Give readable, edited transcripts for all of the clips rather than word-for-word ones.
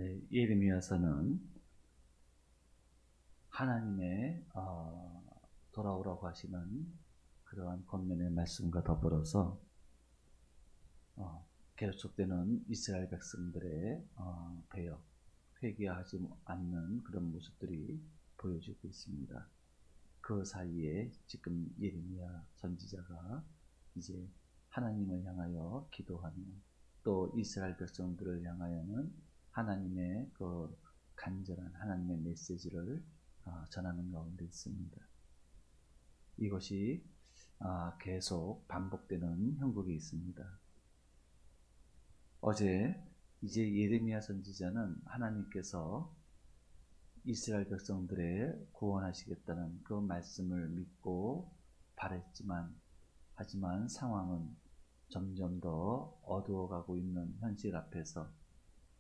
네, 예레미야서는 하나님의 돌아오라고 하시는 그러한 권면의 말씀과 더불어서 계속되는 이스라엘 백성들의 배역, 회개하지 않는 그런 모습들이 보여지고 있습니다. 그 사이에 지금 예레미야 선지자가 이제 하나님을 향하여 기도하며 또 이스라엘 백성들을 향하여는 하나님의 그 간절한 하나님의 메시지를 전하는 가운데 있습니다. 이것이 계속 반복되는 형국이 있습니다. 어제 이제 예레미야 선지자는 하나님께서 이스라엘 백성들의 구원하시겠다는 그 말씀을 믿고 바랬지만 하지만 상황은 점점 더 어두워가고 있는 현실 앞에서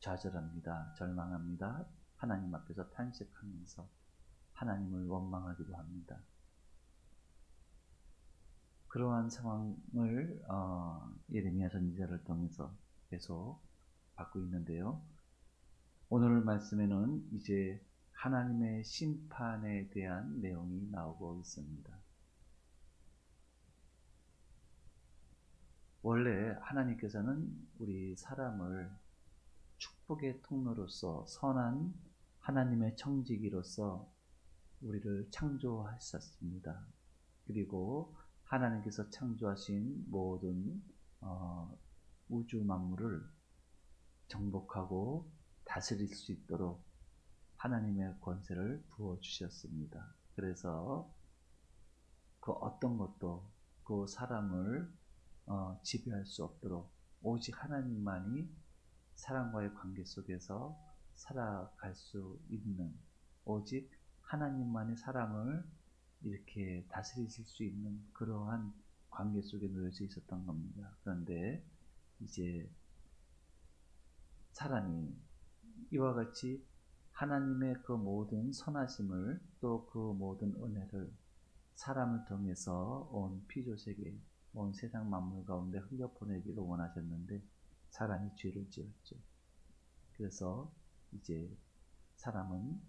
좌절합니다. 절망합니다. 하나님 앞에서 탄식하면서 하나님을 원망하기도 합니다. 그러한 상황을 예레미야 선지자를 통해서 계속 받고 있는데요. 오늘 말씀에는 이제 하나님의 심판에 대한 내용이 나오고 있습니다. 원래 하나님께서는 우리 사람을 축복의 통로로서 선한 하나님의 청지기로서 우리를 창조하셨습니다. 그리고 하나님께서 창조하신 모든 우주 만물을 정복하고 다스릴 수 있도록 하나님의 권세를 부어주셨습니다. 그래서 그 어떤 것도 그 사람을 지배할 수 없도록 오직 하나님만이 사람과의 관계 속에서 살아갈 수 있는, 오직 하나님만이 사람을 이렇게 다스리실 수 있는 그러한 관계 속에 놓여져 있었던 겁니다. 그런데 이제 사람이 이와 같이 하나님의 그 모든 선하심을 또 그 모든 은혜를 사람을 통해서 온 피조세계, 온 세상 만물 가운데 흘려보내기를 원하셨는데 사람이 죄를 지었죠. 그래서 이제 사람은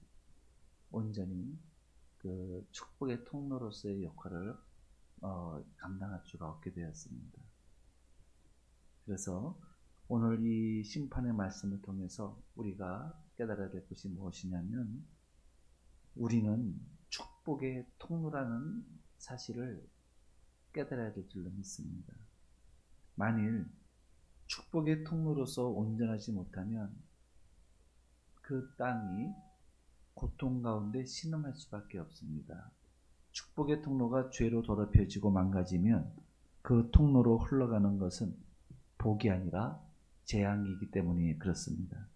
온전히 그 축복의 통로로서의 역할을 감당할 수가 없게 되었습니다. 그래서 오늘 이 심판의 말씀을 통해서 우리가 깨달아야 될 것이 무엇이냐면 우리는 축복의 통로라는 사실을 깨달아야 될 줄로 믿습니다. 만일 축복의 통로로서 온전하지 못하면 그 땅이 고통 가운데 신음할 수밖에 없습니다. 축복의 통로가 죄로 더럽혀지고 망가지면 그 통로로 흘러가는 것은 복이 아니라 재앙이기 때문에 그렇습니다.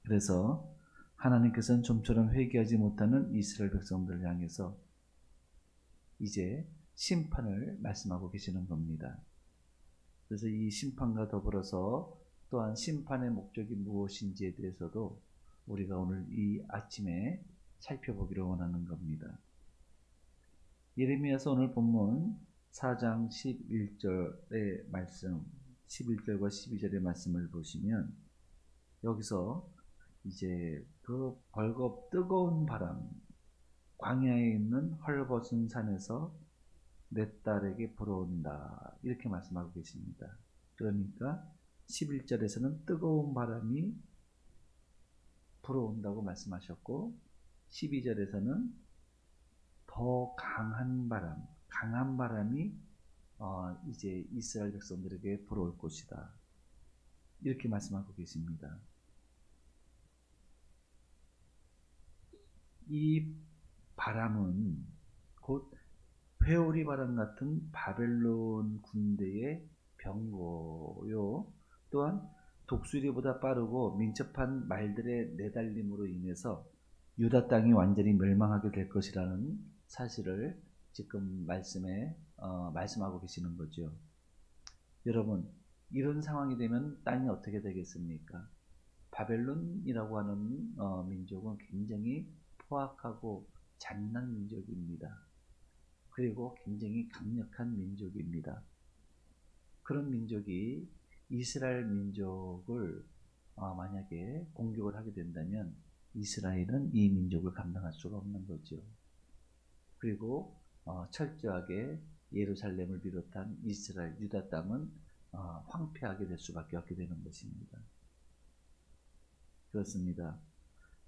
그래서 하나님께서는 좀처럼 회개하지 못하는 이스라엘 백성들을 향해서 이제 심판을 말씀하고 계시는 겁니다. 그래서 이 심판과 더불어서 또한 심판의 목적이 무엇인지에 대해서도 우리가 오늘 이 아침에 살펴보기를 원하는 겁니다. 예레미야서 오늘 본문 4장 11절의 말씀, 11절과 12절의 말씀을 보시면 여기서 이제 그 벌겋 뜨거운 바람, 광야에 있는 헐벗은 산에서 내 딸에게 불어온다 이렇게 말씀하고 계십니다. 그러니까 11절에서는 뜨거운 바람이 불어온다고 말씀하셨고 12절에서는 더 강한 바람이 이제 이스라엘 백성들에게 불어올 것이다 이렇게 말씀하고 계십니다. 이 바람은 곧 회오리 바람 같은 바벨론 군대의 병거요, 또한 독수리보다 빠르고 민첩한 말들의 내달림으로 인해서 유다 땅이 완전히 멸망하게 될 것이라는 사실을 지금 말씀하고 계시는 거죠. 여러분, 이런 상황이 되면 땅이 어떻게 되겠습니까? 바벨론이라고 하는 민족은 굉장히 포악하고 잔인한 민족입니다. 그리고 굉장히 강력한 민족입니다. 그런 민족이 이스라엘 민족을 만약에 공격을 하게 된다면 이스라엘은 이 민족을 감당할 수가 없는 거죠. 그리고 철저하게 예루살렘을 비롯한 이스라엘, 유다 땅은 황폐하게 될 수밖에 없게 되는 것입니다. 그렇습니다.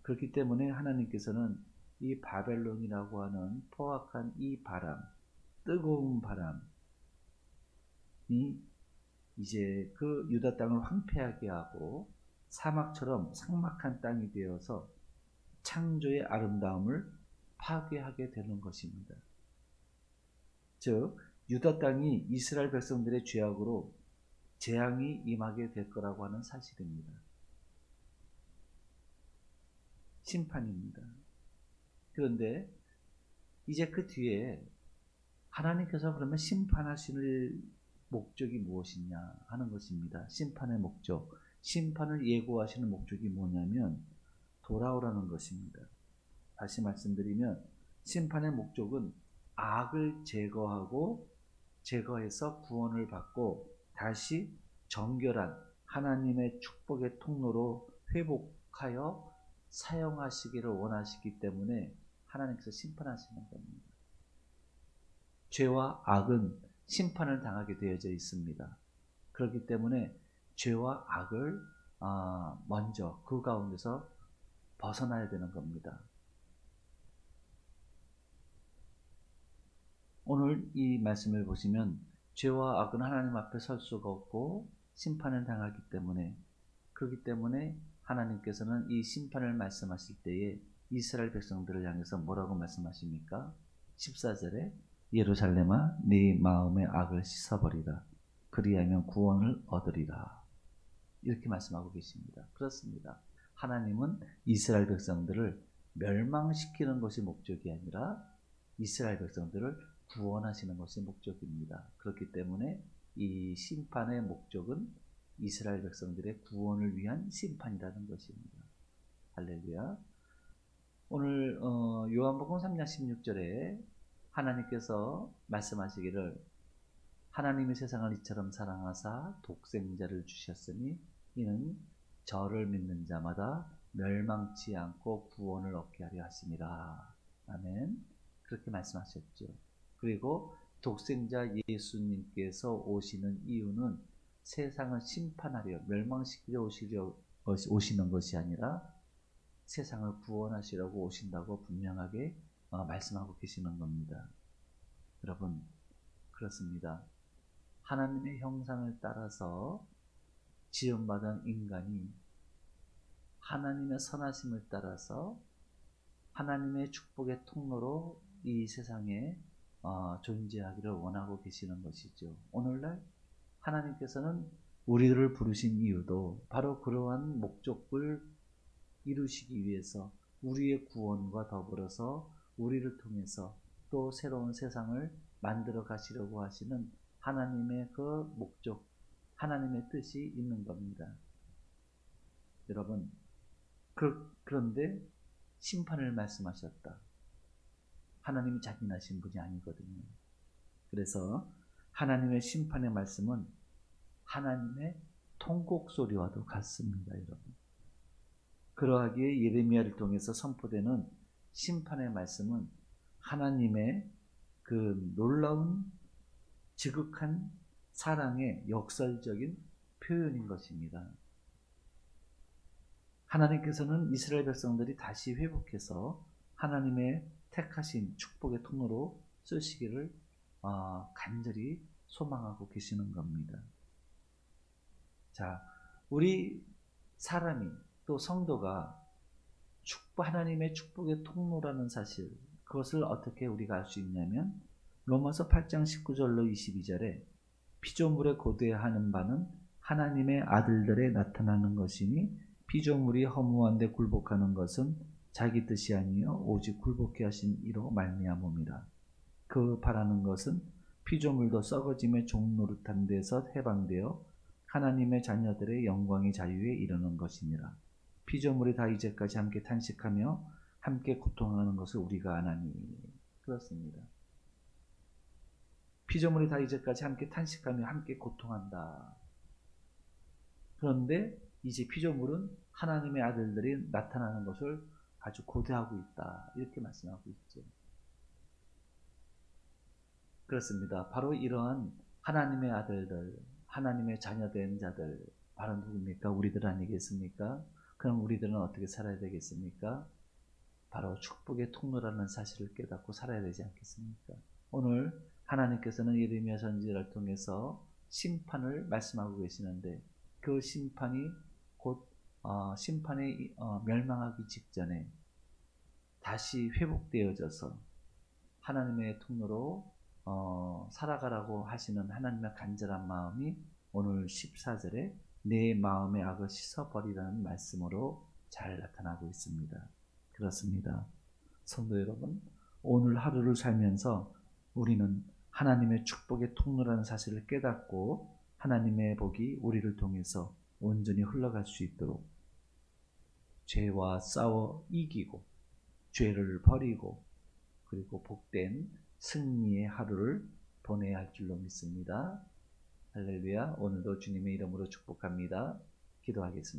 그렇기 때문에 하나님께서는 이 바벨론이라고 하는 포악한 이 바람, 뜨거운 바람이 이제 그 유다 땅을 황폐하게 하고 사막처럼 삭막한 땅이 되어서 창조의 아름다움을 파괴하게 되는 것입니다. 즉 유다 땅이 이스라엘 백성들의 죄악으로 재앙이 임하게 될 거라고 하는 사실입니다. 심판입니다. 그런데 이제 그 뒤에 하나님께서 그러면 심판하실 목적이 무엇이냐 하는 것입니다. 심판의 목적, 심판을 예고하시는 목적이 뭐냐면 돌아오라는 것입니다. 다시 말씀드리면 심판의 목적은 악을 제거해서 구원을 받고 다시 정결한 하나님의 축복의 통로로 회복하여 사용하시기를 원하시기 때문에 하나님께서 심판하시는 겁니다. 죄와 악은 심판을 당하게 되어져 있습니다. 그렇기 때문에 죄와 악을 먼저 그 가운데서 벗어나야 되는 겁니다. 오늘 이 말씀을 보시면 죄와 악은 하나님 앞에 설 수가 없고 심판을 당하기 때문에, 그렇기 때문에 하나님께서는 이 심판을 말씀하실 때에 이스라엘 백성들을 향해서 뭐라고 말씀하십니까? 14절에 예루살렘아 네 마음의 악을 씻어버리라. 그리하면 구원을 얻으리라. 이렇게 말씀하고 계십니다. 그렇습니다. 하나님은 이스라엘 백성들을 멸망시키는 것이 목적이 아니라 이스라엘 백성들을 구원하시는 것이 목적입니다. 그렇기 때문에 이 심판의 목적은 이스라엘 백성들의 구원을 위한 심판이라는 것입니다. 할렐루야. 오늘 요한복음 3장 16절에 하나님께서 말씀하시기를 하나님이 세상을 이처럼 사랑하사 독생자를 주셨으니 이는 저를 믿는 자마다 멸망치 않고 구원을 얻게 하려 하심이라. 아멘. 그렇게 말씀하셨죠. 그리고 독생자 예수님께서 오시는 이유는 세상을 심판하려, 멸망시키려 오시는 것이 아니라 세상을 구원하시려고 오신다고 분명하게 말씀하고 계시는 겁니다. 여러분, 그렇습니다. 하나님의 형상을 따라서 지음받은 인간이 하나님의 선하심을 따라서 하나님의 축복의 통로로 이 세상에 존재하기를 원하고 계시는 것이죠. 오늘날 하나님께서는 우리들을 부르신 이유도 바로 그러한 목적을 이루시기 위해서 우리의 구원과 더불어서 우리를 통해서 또 새로운 세상을 만들어 가시려고 하시는 하나님의 그 목적, 하나님의 뜻이 있는 겁니다. 여러분, 그런데 심판을 말씀하셨다. 하나님이 잔인하신 분이 아니거든요. 그래서 하나님의 심판의 말씀은 하나님의 통곡 소리와도 같습니다, 여러분. 그러하기에 예레미야를 통해서 선포되는 심판의 말씀은 하나님의 그 놀라운 지극한 사랑의 역설적인 표현인 것입니다. 하나님께서는 이스라엘 백성들이 다시 회복해서 하나님의 택하신 축복의 통로로 쓰시기를 간절히 소망하고 계시는 겁니다. 자, 우리 사람이 또 성도가 하나님의 축복의 통로라는 사실, 그것을 어떻게 우리가 알 수 있냐면 로마서 8장 19절로 22절에 피조물에 고대하는 바는 하나님의 아들들에 나타나는 것이니 피조물이 허무한데 굴복하는 것은 자기 뜻이 아니요 오직 굴복해 하신 이로 말미암음이라. 그 바라는 것은 피조물도 썩어짐의 종노릇한 데서 해방되어 하나님의 자녀들의 영광의 자유에 이르는 것이니라. 피조물이 다 이제까지 함께 탄식하며 함께 고통하는 것을 우리가 아나니. 그렇습니다. 피조물이 다 이제까지 함께 탄식하며 함께 고통한다. 그런데 이제 피조물은 하나님의 아들들이 나타나는 것을 아주 고대하고 있다. 이렇게 말씀하고 있죠. 그렇습니다. 바로 이러한 하나님의 아들들, 하나님의 자녀된 자들, 바로 누굽니까? 우리들 아니겠습니까? 그럼 우리들은 어떻게 살아야 되겠습니까? 바로 축복의 통로라는 사실을 깨닫고 살아야 되지 않겠습니까? 오늘 하나님께서는 예레미야 선지자를 통해서 심판을 말씀하고 계시는데 그 심판이 곧 심판에 멸망하기 직전에 다시 회복되어져서 하나님의 통로로 살아가라고 하시는 하나님의 간절한 마음이 오늘 14절에 내 마음의 악을 씻어버리라는 말씀으로 잘 나타나고 있습니다. 그렇습니다. 성도 여러분, 오늘 하루를 살면서 우리는 하나님의 축복의 통로라는 사실을 깨닫고 하나님의 복이 우리를 통해서 온전히 흘러갈 수 있도록 죄와 싸워 이기고 죄를 버리고 그리고 복된 승리의 하루를 보내야 할 줄로 믿습니다. 할렐루야. 오늘도 주님의 이름으로 축복합니다. 기도하겠습니다.